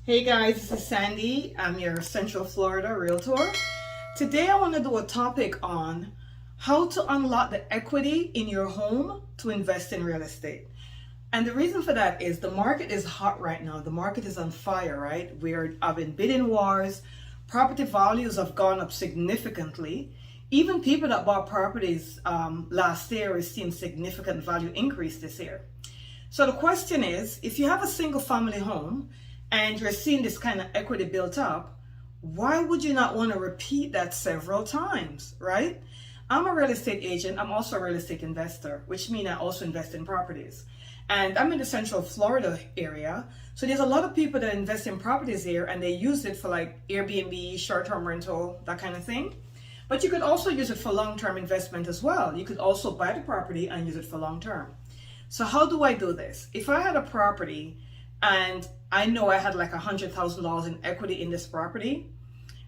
Hey guys, this is Sandy. I'm your Central Florida Realtor. Today I want to do a topic on how to unlock the equity in your home to invest in real estate. And the reason for that is the market is hot right now. The market is on fire, right? We're having bidding wars. Property values have gone up significantly. Even people that bought properties last year is seeing significant value increase this year. So the question is, if you have a single family home and you're seeing this kind of equity built up, why would you not want to repeat that several times, right? I'm a real estate agent. I'm also a real estate investor, which means I also invest in properties. And I'm in the Central Florida area. So there's a lot of people that invest in properties here and they use it for like Airbnb, short-term rental, that kind of thing. But you could also use it for long-term investment as well. You could also buy the property and use it for long-term. So how do I do this? If I had a property and I know I had like $100,000 in equity in this property,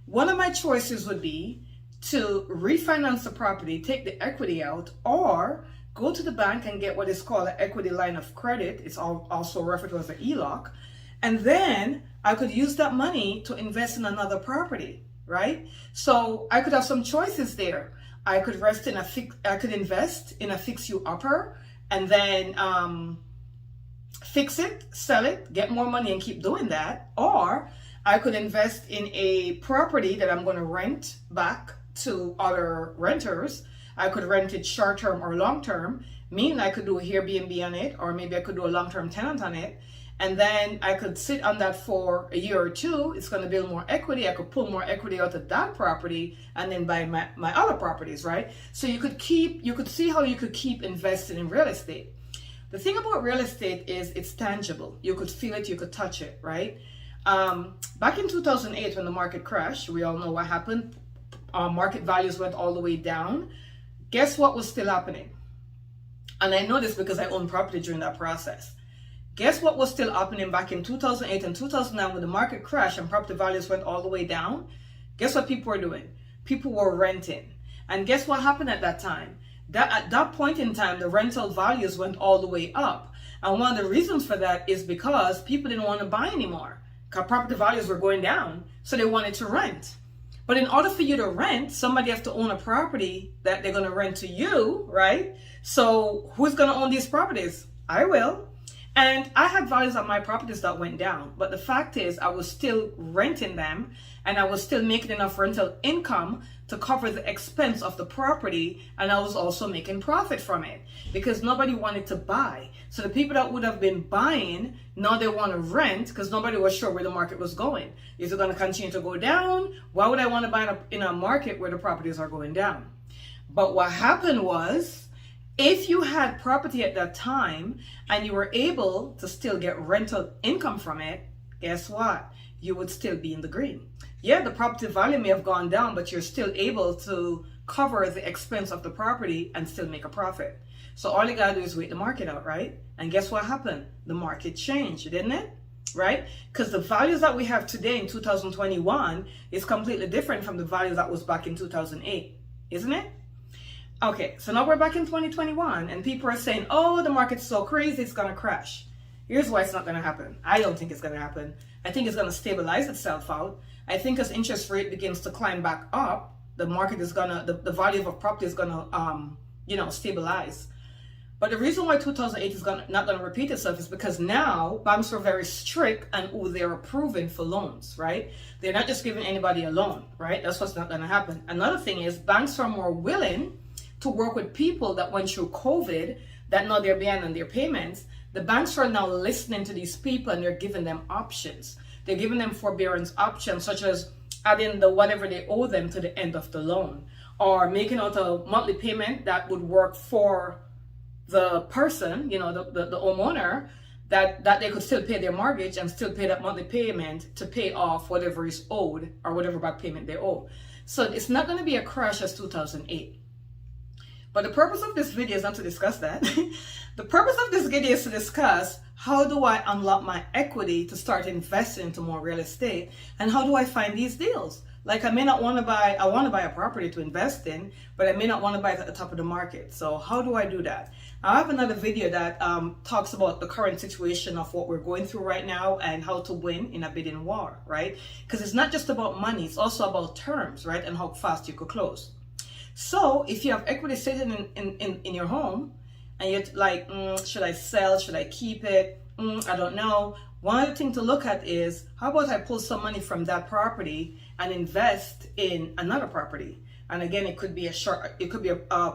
one of my choices would be to refinance the property, take the equity out, or go to the bank and get what is called an equity line of credit. It's also referred to as an ELOC. And then I could use that money to invest in another property, right? So I could have some choices there. I could invest in a fix-you-upper and then fix it, sell it, get more money and keep doing that. Or I could invest in a property that I'm going to rent back to other renters. I could rent it short-term or long-term, meaning I could do a Airbnb on it, or maybe I could do a long-term tenant on it. And then I could sit on that for a year or two. It's going to build more equity. I could pull more equity out of that property and then buy my other properties, right? So you could see how you could keep investing in real estate. The thing about real estate is it's tangible. You could feel it, you could touch it, right? Back in 2008 when the market crashed, we all know what happened. Market values went all the way down. Guess what was still happening? And I know this because I owned property during that process. Guess what was still happening back in 2008 and 2009 when the market crashed and property values went all the way down? Guess what people were doing? People were renting. And guess what happened at that time? At that point in time, the rental values went all the way up. And one of the reasons for that is because people didn't want to buy anymore. Because property values were going down, so they wanted to rent. But in order for you to rent, somebody has to own a property that they're going to rent to you, right? So who's going to own these properties? I will. And I had values on my properties that went down. But the fact is I was still renting them and I was still making enough rental income to cover the expense of the property. And I was also making profit from it because nobody wanted to buy. So the people that would have been buying, now they want to rent because nobody was sure where the market was going. Is it going to continue to go down? Why would I want to buy in a market where the properties are going down? But what happened was, if you had property at that time and you were able to still get rental income from it, guess what? You would still be in the green. Yeah, the property value may have gone down, but you're still able to cover the expense of the property and still make a profit. So all you gotta do is wait the market out, right? And guess what happened? The market changed, didn't it? Right? Because the values that we have today in 2021 is completely different from the value that was back in 2008, isn't it? Okay, so now we're back in 2021 and people are saying, oh, the market's so crazy, it's going to crash. Here's why it's not going to happen. I don't think it's going to happen. I think it's going to stabilize itself out. I think as interest rate begins to climb back up, the market is going to, the value of property is going to, stabilize. But the reason why 2008 is not going to repeat itself is because now banks are very strict on who they're approving for loans, right? They're not just giving anybody a loan, right? That's what's not going to happen. Another thing is banks are more willing to work with people that went through COVID, that now they're behind on their payments. The banks are now listening to these people and they're giving them options. They're giving them forbearance options, such as adding the whatever they owe them to the end of the loan, or making out a monthly payment that would work for the person, the homeowner, that they could still pay their mortgage and still pay that monthly payment to pay off whatever is owed or whatever back payment they owe. So it's not going to be a crash as 2008. But the purpose of this video is not to discuss that. The purpose of this video is to discuss how do I unlock my equity to start investing into more real estate, and how do I find these deals? Like I may not want to buy, I want to buy a property to invest in, but I may not want to buy it at the top of the market. So how do I do that? I have another video that talks about the current situation of what we're going through right now and how to win in a bidding war, right? Because it's not just about money, it's also about terms, right? And how fast you could close. So if you have equity sitting in your home and you're like, should I sell? Should I keep it? I don't know. One other thing to look at is, how about I pull some money from that property and invest in another property? And again, it could be a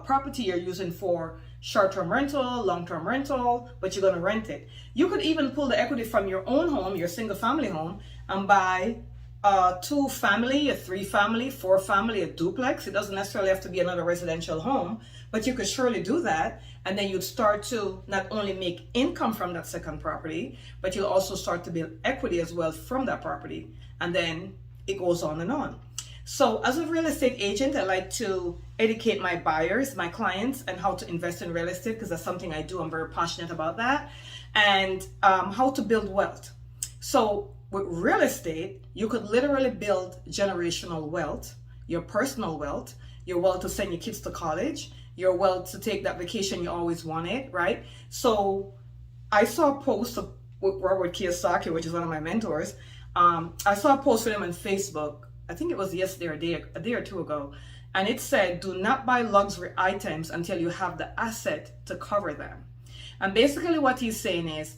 property you're using for short-term rental, long-term rental, but you're going to rent it. You could even pull the equity from your own home, your single-family home, and buy a 2-family, a 3-family, 4-family, a duplex. It doesn't necessarily have to be another residential home, but you could surely do that. And then you'd start to not only make income from that second property, but you'll also start to build equity as well from that property. And then it goes on and on. So as a real estate agent, I like to educate my buyers, my clients, and how to invest in real estate, because that's something I do. I'm very passionate about that. And how to build wealth. So with real estate, you could literally build generational wealth, your personal wealth, your wealth to send your kids to college, your wealth to take that vacation you always wanted, right? So I saw a post with Robert Kiyosaki, which is one of my mentors. I saw a post with him on Facebook. I think it was yesterday or a day or two ago. And it said, do not buy luxury items until you have the asset to cover them. And basically what he's saying is,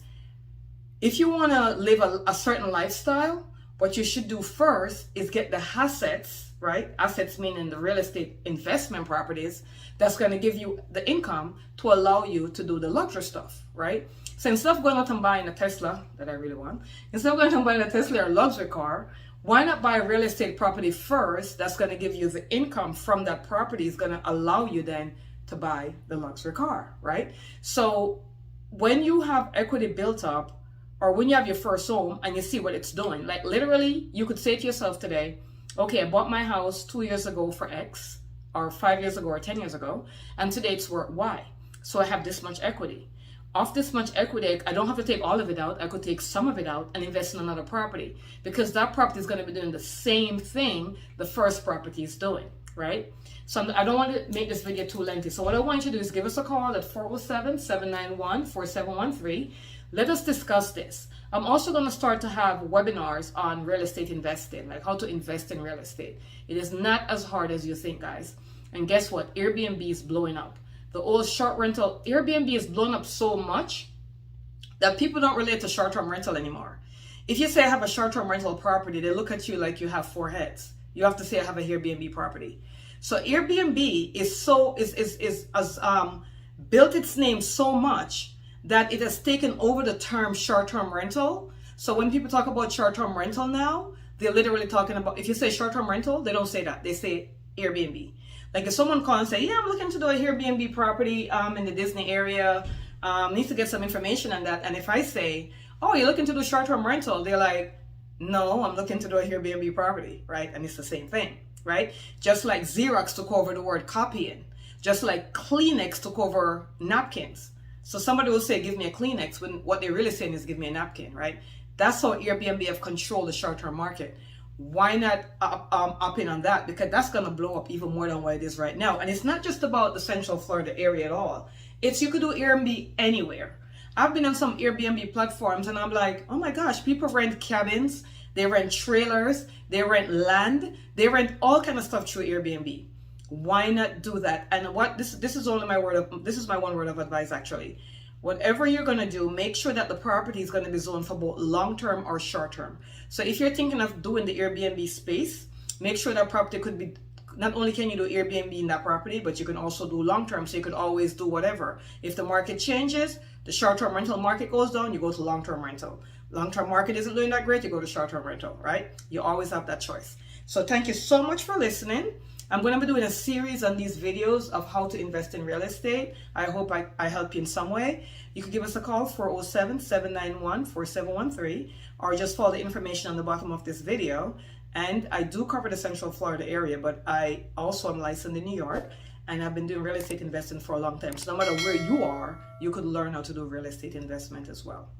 if you want to live a certain lifestyle, what you should do first is get the assets, right? Assets meaning the real estate investment properties that's going to give you the income to allow you to do the luxury stuff, right? So instead of going out and buying a Tesla that I really want, instead of going out and buying a Tesla or a luxury car, why not buy a real estate property first that's going to give you the income from that property is going to allow you then to buy the luxury car, right? So when you have equity built up, or when you have your first home and you see what it's doing, like literally you could say to yourself today, okay, I bought my house 2 years ago for X, or 5 years ago or 10 years ago, and today it's worth Y. So I have this much equity. Off this much equity, I don't have to take all of it out. I could take some of it out and invest in another property, because that property is going to be doing the same thing the first property is doing, right? So I don't want to make this video too lengthy. So what I want you to do is give us a call at 407-791-4713. Let us discuss this. I'm also going to start to have webinars on real estate investing, like how to invest in real estate. It is not as hard as you think, guys. And guess what? Airbnb is blowing up. The old short rental, Airbnb is blown up so much that people don't relate to short-term rental anymore. If you say I have a short-term rental property, they look at you like you have 4 heads. You have to say I have a Airbnb property. So Airbnb is built its name so much that it has taken over the term short-term rental. So when people talk about short-term rental now, they're literally talking about, if you say short-term rental, they don't say that. They say Airbnb. Like if someone calls and say, yeah, I'm looking to do a Airbnb property in the Disney area, needs to get some information on that. And if I say, oh, you're looking to do short-term rental, they're like, no, I'm looking to do a Airbnb property, right? And it's the same thing, right? Just like Xerox took over the word copying, just like Kleenex took over napkins. So somebody will say, give me a Kleenex, when what they're really saying is give me a napkin, right? That's how Airbnb have controlled the short-term market. Why not up in on that? Because that's going to blow up even more than what it is right now. And it's not just about the Central Florida area at all. It's, you could do Airbnb anywhere. I've been on some Airbnb platforms and I'm like, oh my gosh, people rent cabins, they rent trailers, they rent land, they rent all kind of stuff through Airbnb. Why not do that? And what this is only my word of, this is my one word of advice actually. Whatever you're going to do, make sure that the property is going to be zoned for both long-term or short-term. So if you're thinking of doing the Airbnb space, make sure that property could be, not only can you do Airbnb in that property, but you can also do long-term. So you could always do whatever. If the market changes, the short-term rental market goes down, you go to long-term rental. Long-term market isn't doing that great, you go to short-term rental, right? You always have that choice. So thank you so much for listening. I'm going to be doing a series on these videos of how to invest in real estate. I hope I help you in some way. You can give us a call, 407-791-4713, or just follow the information on the bottom of this video. And I do cover the Central Florida area, but I also am licensed in New York, and I've been doing real estate investing for a long time. So no matter where you are, you could learn how to do real estate investment as well.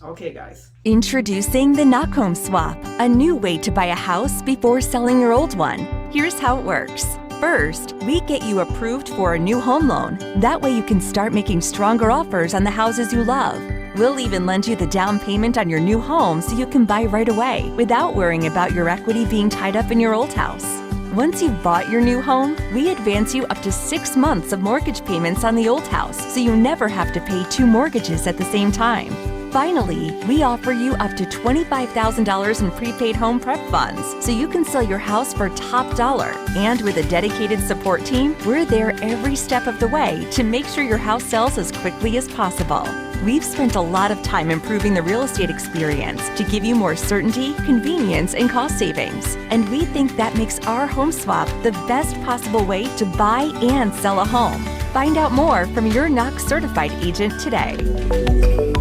Okay, guys. Introducing the Knock Home Swap, a new way to buy a house before selling your old one. Here's how it works. First, we get you approved for a new home loan. That way you can start making stronger offers on the houses you love. We'll even lend you the down payment on your new home so you can buy right away without worrying about your equity being tied up in your old house. Once you've bought your new home, we advance you up to 6 months of mortgage payments on the old house so you never have to pay 2 mortgages at the same time. Finally, we offer you up to $25,000 in prepaid home prep funds so you can sell your house for top dollar. And with a dedicated support team, we're there every step of the way to make sure your house sells as quickly as possible. We've spent a lot of time improving the real estate experience to give you more certainty, convenience, and cost savings. And we think that makes our home swap the best possible way to buy and sell a home. Find out more from your Knox certified agent today.